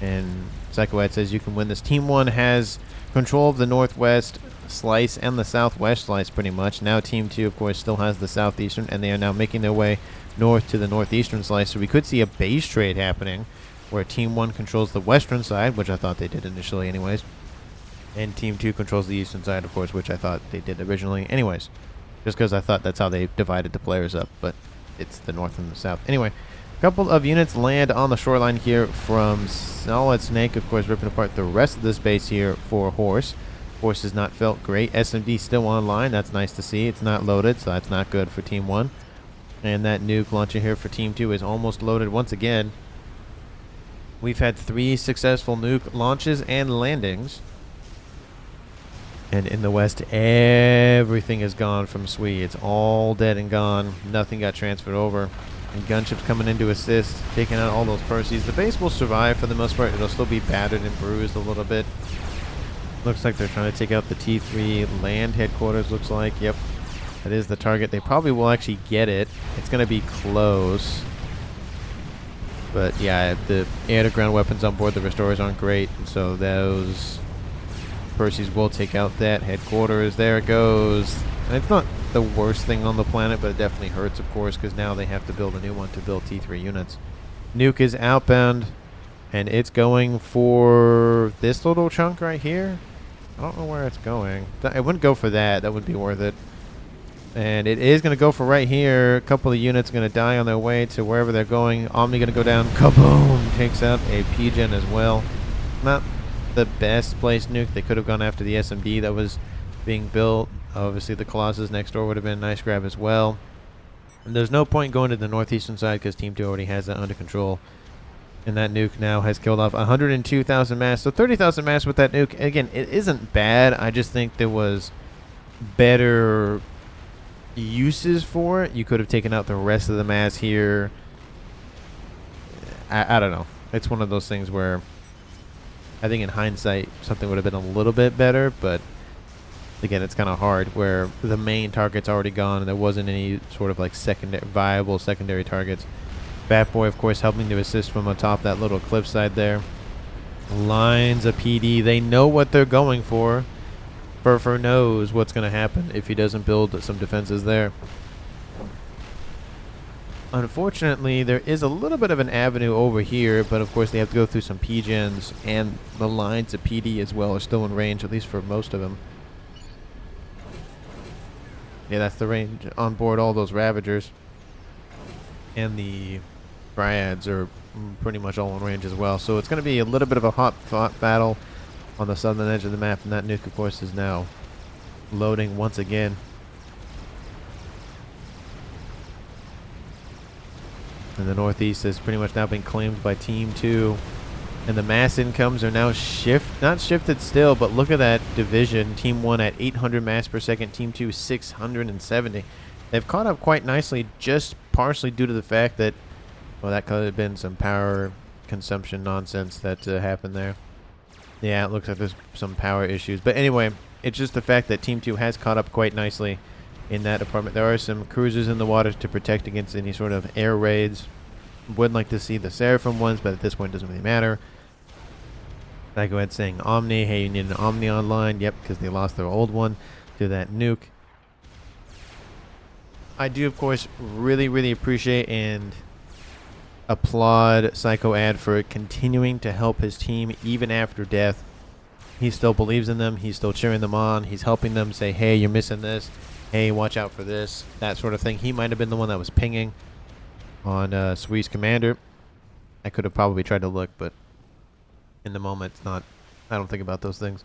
And Psychoad says you can win this. Team 1 has control of the northwest slice and the southwest slice pretty much. Now Team 2, of course, still has the southeastern, and they are now making their way north to the northeastern slice. So we could see a base trade happening where Team 1 controls the western side, which I thought they did initially anyways. And Team 2 controls the eastern side, of course, which I thought they did originally anyways. Just because I thought that's how they divided the players up, but it's the north and the south. Anyway, a couple of units land on the shoreline here from Solid Snake, of course, ripping apart the rest of this base here for Horse. Horse has not felt great. SMD still online. That's nice to see. It's not loaded, so that's not good for Team 1. And that nuke launcher here for Team 2 is almost loaded once again. We've had 3 successful nuke launches and landings. And in the west, everything is gone from Sui. It's all dead and gone. Nothing got transferred over. And gunships coming in to assist, taking out all those Percies. The base will survive for the most part. It'll still be battered and bruised a little bit. Looks like they're trying to take out the T3 land headquarters, looks like. Yep, that is the target. They probably will actually get it. It's going to be close. But yeah, the air-to-ground weapons on board the restorers aren't great. So those Percies will take out that headquarters. There it goes. And it's not the worst thing on the planet, but it definitely hurts, of course, because now they have to build a new one to build T3 units. Nuke is outbound, and it's going for this little chunk right here. I don't know where it's going. I wouldn't go for that. That would be worth it. And it is going to go for right here. A couple of units going to die on their way to wherever they're going. Omni going to go down. Kaboom! Takes out a P-Gen as well. Not the best placed nuke. They could have gone after the SMD that was being built. Obviously, the Colossus next door would have been a nice grab as well. And there's no point going to the northeastern side because Team 2 already has that under control. And that nuke now has killed off 102,000 mass. So 30,000 mass with that nuke. Again, it isn't bad. I just think there was better uses for it. You could have taken out the rest of the mass here. I don't know. It's one of those things where I think in hindsight something would have been a little bit better, but again, it's kind of hard where the main target's already gone and there wasn't any sort of like viable secondary targets. Fat Boy, of course, helping to assist from atop that little cliffside there. Lines of PD. They know what they're going for. Furfur knows what's going to happen if he doesn't build some defenses there. Unfortunately, there is a little bit of an avenue over here, but of course they have to go through some P-Gens, and the lines of PD as well are still in range, at least for most of them. Yeah, that's the range on board all those Ravagers. And the Dryads are pretty much all in range as well. So it's going to be a little bit of a hot battle on the southern edge of the map, and that nuke, of course, is now loading once again. And the northeast has pretty much now been claimed by Team 2. And the mass incomes are now not shifted still, but look at that division. Team 1 at 800 mass per second, Team 2 670. They've caught up quite nicely, just partially due to the fact that, well, that could have been some power consumption nonsense that happened there. Yeah, it looks like there's some power issues. But anyway, it's just the fact that Team 2 has caught up quite nicely in that department. There are some cruisers in the water to protect against any sort of air raids. Would like to see the Seraphim ones, but at this point it doesn't really matter. I go ahead saying Omni. Hey, you need an Omni online. Yep, because they lost their old one to that nuke. I do, of course, really appreciate and applaud Psycho Ad for continuing to help his team even after death. He still believes in them. He's still cheering them on. He's helping them say, hey, you're missing this. Hey, watch out for this. That sort of thing. He might have been the one that was pinging on Swee's commander. I could have probably tried to look, but in the moment, it's not. I don't think about those things.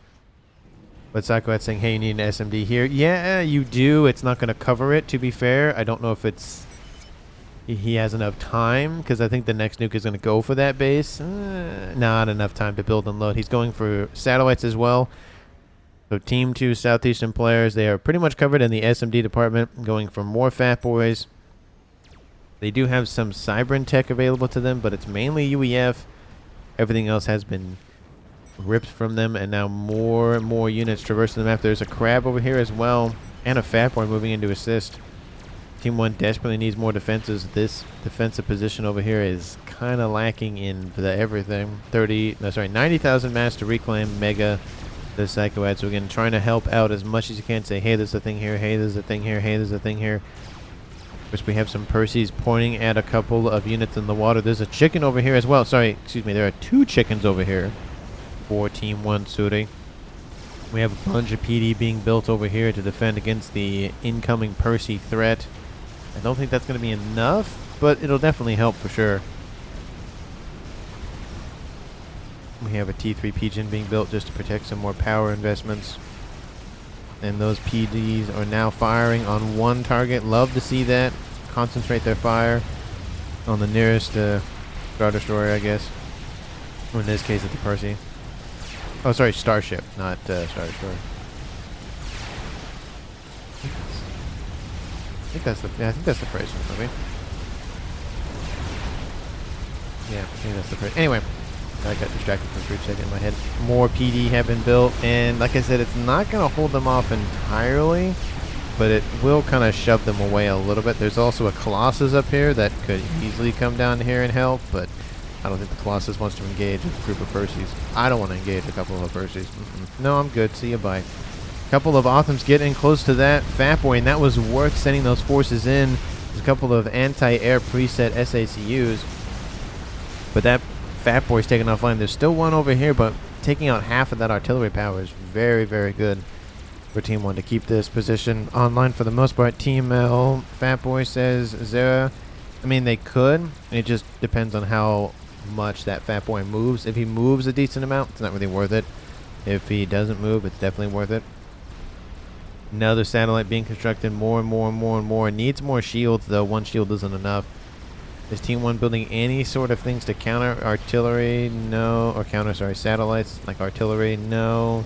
But Psycho Ad saying, hey, you need an SMD here. Yeah, you do. It's not going to cover it, to be fair. I don't know if it's... He has enough time, because I think the next nuke is going to go for that base. Not enough time to build and load. He's going for satellites as well. So Team 2 Southeastern players, they are pretty much covered in the SMD department, going for more Fat Boys. They do have some Cybran tech available to them, but it's mainly UEF. Everything else has been ripped from them, and now more and more units traversing the map. There's a Crab over here as well, and a Fat Boy moving in to assist. Team 1 desperately needs more defenses. This defensive position over here is kind of lacking in the everything. 90,000 mass to reclaim Mega, the Psycho Ad. So again, trying to help out as much as you can. Say, hey, there's a thing here. Hey, there's a thing here. Hey, there's a thing here. Of course, we have some Percys pointing at a couple of units in the water. There's a chicken over here as well. Sorry, excuse me. There are 2 chickens over here for Team 1 Suri. We have a bunch of PD being built over here to defend against the incoming Percy threat. I don't think that's going to be enough, but it'll definitely help for sure. We have a T3 P-Gen being built just to protect some more power investments. And those PDs are now firing on one target. Love to see that. Concentrate their fire on the nearest Star Destroyer, I guess. Or in this case, it's the Percy. Oh, sorry, Starship, not Star Destroyer. I think that's the phrase for me. Yeah, I think that's the phrase. Anyway, I got distracted for a brief second in my head. More PD have been built, and like I said, it's not going to hold them off entirely, but it will kind of shove them away a little bit. There's also a Colossus up here that could easily come down here and help, but I don't think the Colossus wants to engage with a group of Percys. I don't want to engage a couple of Percys. No, I'm good. See you, bye. Couple of Authams getting close to that Fat Boy, and that was worth sending those forces in. There's a couple of anti-air preset SACUs, but that Fat Boy's taking offline. There's still one over here, but taking out half of that artillery power is very good. for Team 1 to keep this position online for the most part. Team L, Fatboy says Zera. I mean, they could. It just depends on how much that Fatboy moves. If he moves a decent amount, it's not really worth it. If he doesn't move, it's definitely worth it. Another satellite being constructed, more and more and more and more. Needs more shields, though. One shield isn't enough. Is Team 1 building any sort of things to counter artillery? No. Or counter, sorry, satellites like artillery? No.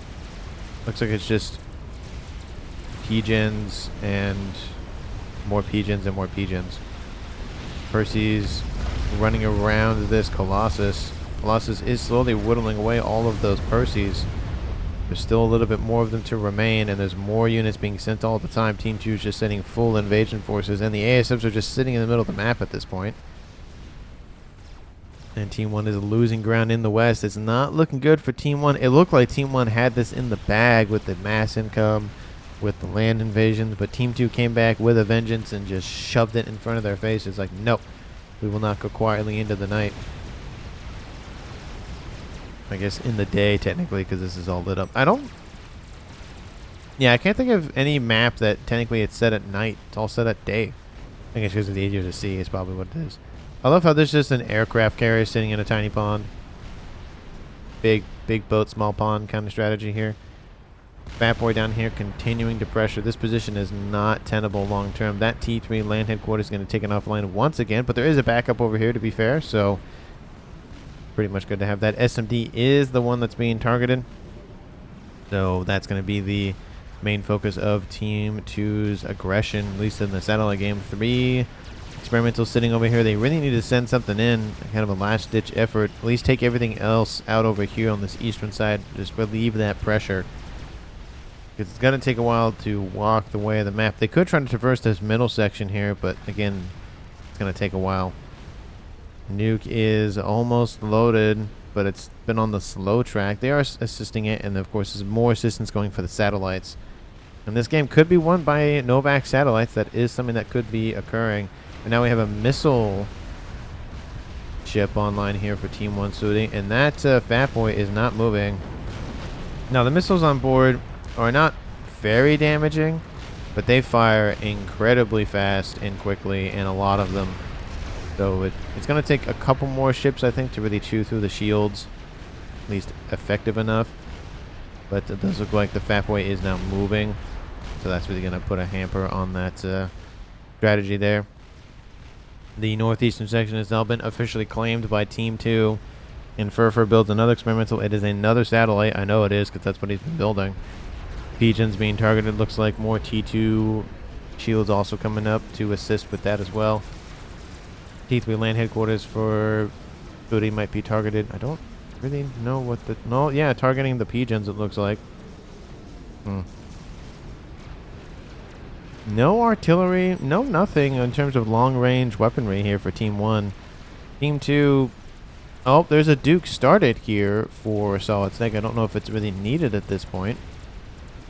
Looks like it's just P-gens and more P-gens and more P-gens. Percy's running around this Colossus. Colossus is slowly whittling away all of those Percys. There's still a little bit more of them to remain, and there's more units being sent all the time. Team 2 is just sending full invasion forces, and the ASFs are just sitting in the middle of the map at this point. And Team 1 is losing ground in the west. It's not looking good for Team 1. It looked like Team 1 had this in the bag with the mass income, with the land invasions, but Team 2 came back with a vengeance and just shoved it in front of their faces like, nope, we will not go quietly into the night. I guess in the day, technically, because this is all lit up. I can't think of any map that technically it's set at night. It's all set at day. I guess because it's easier to see is probably what it is. I love how there's just an aircraft carrier sitting in a tiny pond. Big boat, small pond kind of strategy here. Fatboy down here continuing to pressure. This position is not tenable long term. That T3 land headquarters is going to take it offline once again, but there is a backup over here to be fair, so pretty much good to have that. SMD is the one that's being targeted, so that's going to be the main focus of Team 2's aggression, at least in the satellite game. 3 experimentals sitting over here. They really need to send something in, kind of a last-ditch effort. At least take everything else out over here on this eastern side. Just relieve that pressure, because it's going to take a while to walk the way of the map. They could try to traverse this middle section here, but again, it's going to take a while. Nuke is almost loaded, but it's been on the slow track. They are assisting it, and of course there's more assistance going for the satellites. And this game could be won by Novak satellites. That is something that could be occurring. And now we have a missile ship online here for Team 1 shooting, and that Fatboy is not moving. Now the missiles on board are not very damaging, but they fire incredibly fast and quickly, and a lot of them. So it's going to take a couple more ships, I think, to really chew through the shields, at least effective enough. But it does look like the Fatboy is now moving, so that's really going to put a hamper on that strategy there. The northeastern section has now been officially claimed by Team 2, and Furfur builds another experimental. It is another satellite. I know it is, because that's what he's been building. Pigeons being targeted. Looks like more T2 shields also coming up to assist with that as well. T3 land headquarters for Booty might be targeted. I don't really know what the... No, yeah, targeting the Pigeons, it looks like. No artillery, no nothing in terms of long-range weaponry here for Team 1. Team 2... Oh, there's a Duke started here for Solid Snake. I don't know if it's really needed at this point.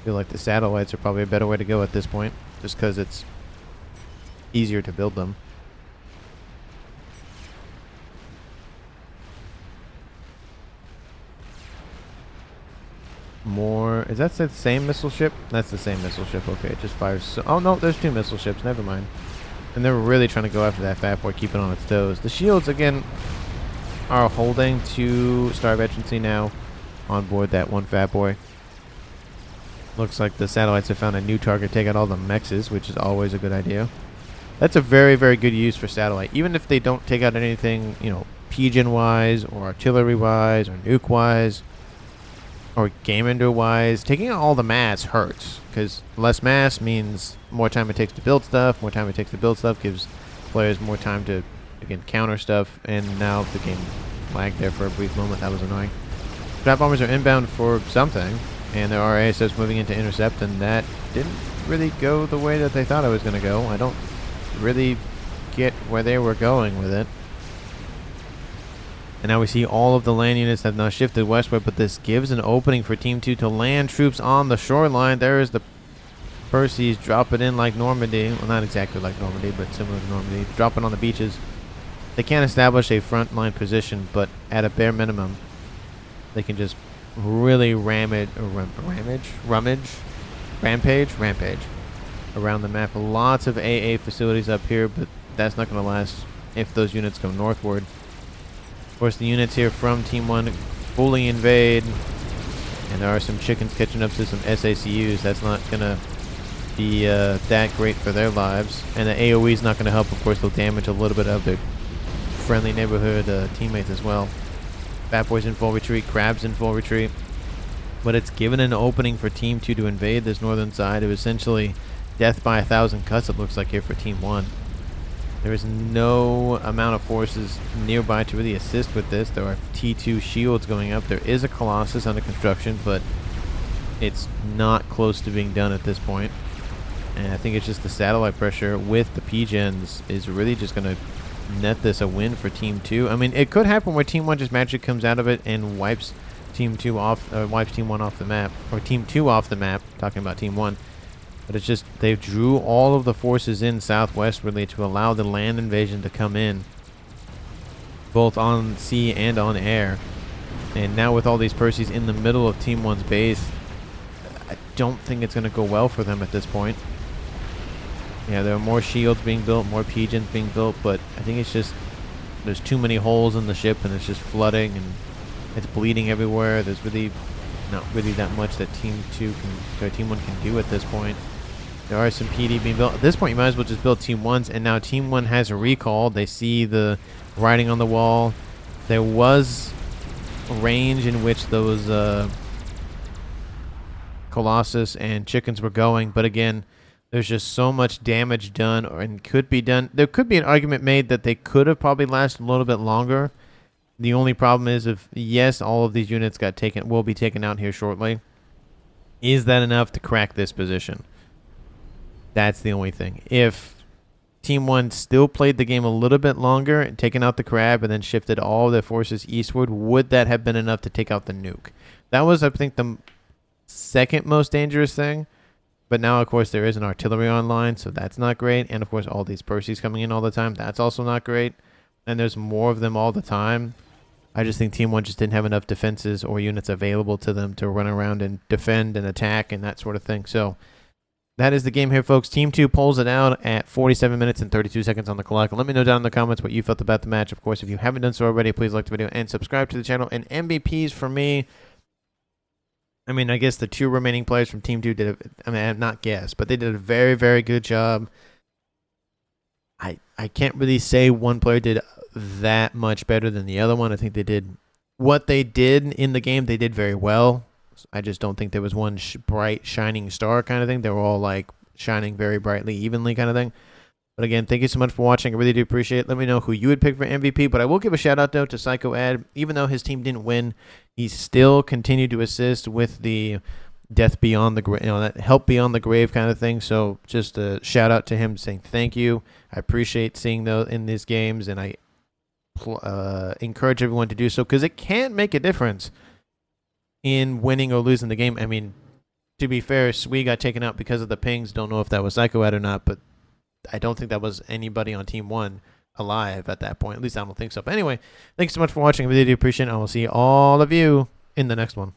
I feel like the satellites are probably a better way to go at this point, just because it's easier to build them. More... Is that the same missile ship? That's the same missile ship. Okay, it just fires... So, oh, no, there's 2 missile ships. Never mind. And they're really trying to go after that Fatboy, keep it on its toes. The shields, again, are holding to Star Veterancy now on board that one Fatboy. Looks like the satellites have found a new target. Take out all the mexes, which is always a good idea. That's a very, very good use for satellite. Even if they don't take out anything, you know, Pigeon-wise or artillery-wise or nuke-wise, or game ender wise, taking out all the mass hurts, because less mass means more time it takes to build stuff. More time it takes to build stuff gives players more time to, again, counter stuff. And now the game lagged there for a brief moment. That was annoying. Trap bombers are inbound for something, and there are ASFs moving into intercept, and that didn't really go the way that they thought it was going to go. I don't really get where they were going with it. And now we see all of the land units have now shifted westward, but this gives an opening for Team 2 to land troops on the shoreline. There is the Percy's dropping in like Normandy. Well, not exactly like Normandy, but similar to Normandy. Dropping on the beaches. They can't establish a frontline position, but at a bare minimum, they can just really rummage Rampage around the map. Lots of AA facilities up here, but that's not going to last if those units go northward. Of course, the units here from Team 1 fully invade, and there are some chickens catching up to some SACUs. That's not going to be that great for their lives. And the AoE is not going to help. Of course, they'll damage a little bit of their friendly neighborhood teammates as well. Fat Boy's in full retreat, Crab's in full retreat. But it's given an opening for Team 2 to invade this northern side. It was essentially death by 1,000 cuts, it looks like, here for Team 1. There is no amount of forces nearby to really assist with this. There are T2 shields going up. There is a Colossus under construction, but it's not close to being done at this point. And I think it's just the satellite pressure with the P-Gens is really just going to net this a win for Team 2. I mean, it could happen where Team 1 just magically comes out of it and wipes Team 2 off, wipes Team 1 off the map, or Team 2 off the map, talking about Team 1. But it's just, they drew all of the forces in southwest really to allow the land invasion to come in, both on sea and on air. And now with all these Perseus in the middle of Team 1's base, I don't think it's going to go well for them at this point. Yeah, there are more shields being built, more P-Gens being built, but I think it's just, there's too many holes in the ship and it's just flooding and it's bleeding everywhere. There's really not really that much that Team 1 can do at this point. There are some PD being built. At this point, you might as well just build Team 1's, and now Team 1 has a recall. They see the writing on the wall. There was a range in which those Colossus and chickens were going, but again, there's just so much damage done and could be done. There could be an argument made that they could have probably lasted a little bit longer. The only problem is, if yes, all of these units will be taken out here shortly. Is that enough to crack this position? That's the only thing. If Team 1 still played the game a little bit longer, and taken out the crab, and then shifted all their forces eastward, would that have been enough to take out the nuke? That was, I think, the second most dangerous thing. But now, of course, there is an artillery online, so that's not great. And, of course, all these Perseus coming in all the time, that's also not great. And there's more of them all the time. I just think Team 1 just didn't have enough defenses or units available to them to run around and defend and attack and that sort of thing. So that is the game here, folks. Team 2 pulls it out at 47 minutes and 32 seconds on the clock. Let me know down in the comments what you felt about the match. Of course, if you haven't done so already, please like the video and subscribe to the channel. And MVPs for me, I mean, I guess the two remaining players from Team 2 did, not guess, but they did a very, very good job. I can't really say one player did that much better than the other one. I think they did what they did in the game. They did very well. I just don't think there was one bright shining star kind of thing. They were all like shining very brightly, evenly kind of thing. But again, thank you so much for watching. I really do appreciate it. Let me know who you would pick for MVP. But I will give a shout out though to Psycho Ad. Even though his team didn't win, he still continued to assist with the death beyond the grave, that help beyond the grave kind of thing. So just a shout out to him, saying thank you. I appreciate seeing those in these games, and I encourage everyone to do so, because it can make a difference in winning or losing the game. I mean, to be fair, Swee got taken out because of the pings. Don't know if that was Psycho Ad or not, but I don't think that was anybody on Team 1 alive at that point. At least I don't think so. But anyway, thanks so much for watching. I really do appreciate it. I will see all of you in the next one.